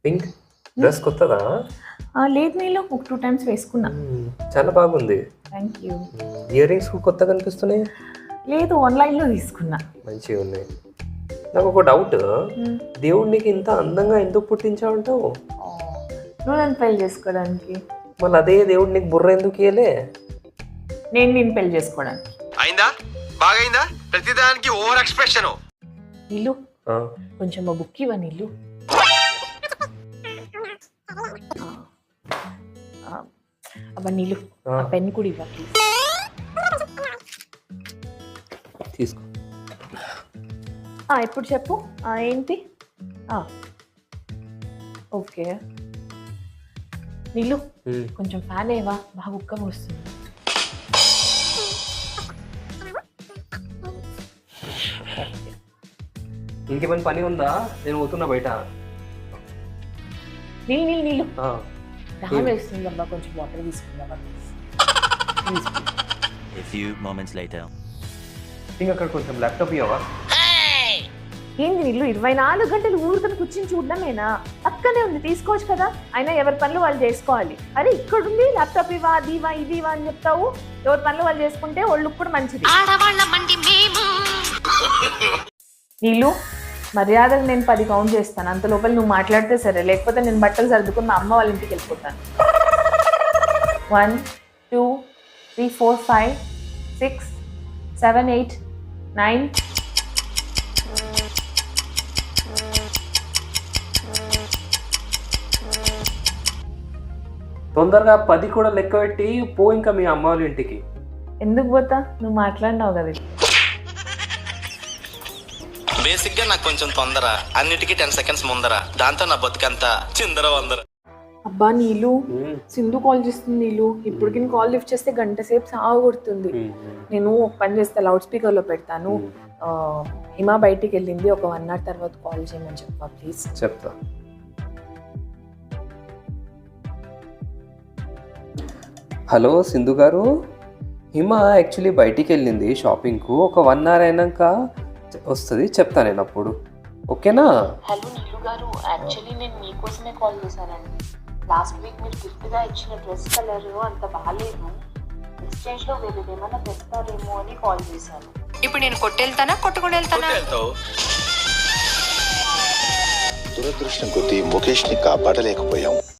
Pink dress కొత్తదా? లేదు నీళ్ళు ఒక 2 times వేసుకున్నా. చాలా బాగుంది. Thank you. ఇయర్ రింగ్స్ కొత్తగా కనిపిస్తున్నాయి. లేదు ఆన్లైన్లో తీసుకున్నా. మంచిగా ఉన్నాయి. నాకు ఒక డౌట్, దేవుడు నీకు ఇంత అందంగా ఎందుకు పుట్టించావంటావు? నువ్వు నన్ను పెళ్లి చేసుకోవడానికి. మళ్ళీ అదే దేవుడు నీకు బుర్ర ఎందుకు ఇయ్యలే? నేను పెళ్లి చేసుకోవడానికి. అయిందా? బాగైందా? ప్రతిదానికి ఓవర్ ఎక్స్ప్రెషన్. నీళ్ళు కొంచెం మా బుక్ ఇవ్వ నీళ్ళు. అబ్బా నీళ్ళు ఆ పెన్ కూడా ఇవ్వ ప్లీజ్. తీసుకో. ఇప్పుడు చెప్పు ఏంటి? ఓకే నీళ్ళు కొంచెం ఫ్యాన్ ఏవా, బాగా ఉక్క వస్తుంది. ఇంకేమైనా పని ఉందా? నేను పోతున్నా బయట. నీళ్ళు దాహం వేస్తుంది అబ్బా, కొంచెం వాటర్ తీసుకుందామా please. A few moments later. ఇంకా అక్కడ కొంచెం ల్యాప్టాప్ ఇవ్వవా? ఏంది నీళ్ళు 24 గంటలు ఊరికని కూర్చొని చూడడమేనా? పక్కనే ఉంది, తీసుకోవచ్చు కదా. అయినా ఎవరి పనులు వాళ్ళు చేసుకోవాలి. అరే ఇక్కడుంది ల్యాప్టాప్ ఇవా, అది ఇవా, ఇది ఇవా అని చెప్తావు. ఎవరి పనులు వాళ్ళు చేసుకుంటే ఒళ్ళు కూడా మంచిది. నీళ్ళు మర్యాదలు నేను 10 కౌంట్ చేస్తాను, అంత లోపల నువ్వు మాట్లాడితే సరే, లేకపోతే నేను బట్టలు సర్దుకుని మా అమ్మ వాళ్ళ ఇంటికి వెళ్ళిపోతాను. 1 2 3 4 5 6 7 8 9. తొందరగా 10 కూడా లెక్క పెట్టి పో ఇంకా మీ అమ్మ వాళ్ళ ఇంటికి. ఎందుకు పోతా? నువ్వు మాట్లాడినావు కదా. బేసిక్ గా నాకు కొంచెం తొందర, అన్నిటికీ 10 seconds ముందర, దాంతో నా బతుకంతా చిందర వందర. అబ్బా నీళ్ళు సింధు కాల్ చేస్తుంది. నీళ్ళు ఇప్పటికి కాల్ లిఫ్ట్ చేస్తే గంట సేపు సాగొడుతుంది. నేను ఒక పని చేస్తా, లౌడ్ స్పీకర్లో పెడతాను. హిమ బయటికి వెళ్ళింది, ఒక 1 hour తర్వాత కాల్ చేయమని చెప్పా ప్లీజ్. చెప్తా. హలో సింధు గారు, హిమ యాక్చువల్లీ బయటికి వెళ్ళింది షాపింగ్కు. ఒక 1 hour అయినాక వస్తుంది, చెప్తా నేను అప్పుడు. ఓకేనా? హలో నీలు గారు, యాక్చువల్లీ నేను మీకోసమే కాల్ చేశానండి. లాస్ట్ వీక్ మీరు గిఫ్ట్గా ఇచ్చిన డ్రెస్ కలర్ అంత బాగాలేదు, ఎక్స్చేంజ్లో వేరేది ఏమైనా తెస్తారేమో అని కాల్ చేశాను. ఇప్పుడు నేను కొట్టెళ్తానా కొట్టుకుని వెళ్తానా? దురదృష్టం కొద్దీ ముఖేష్ని కాపాడలేకపోయాం.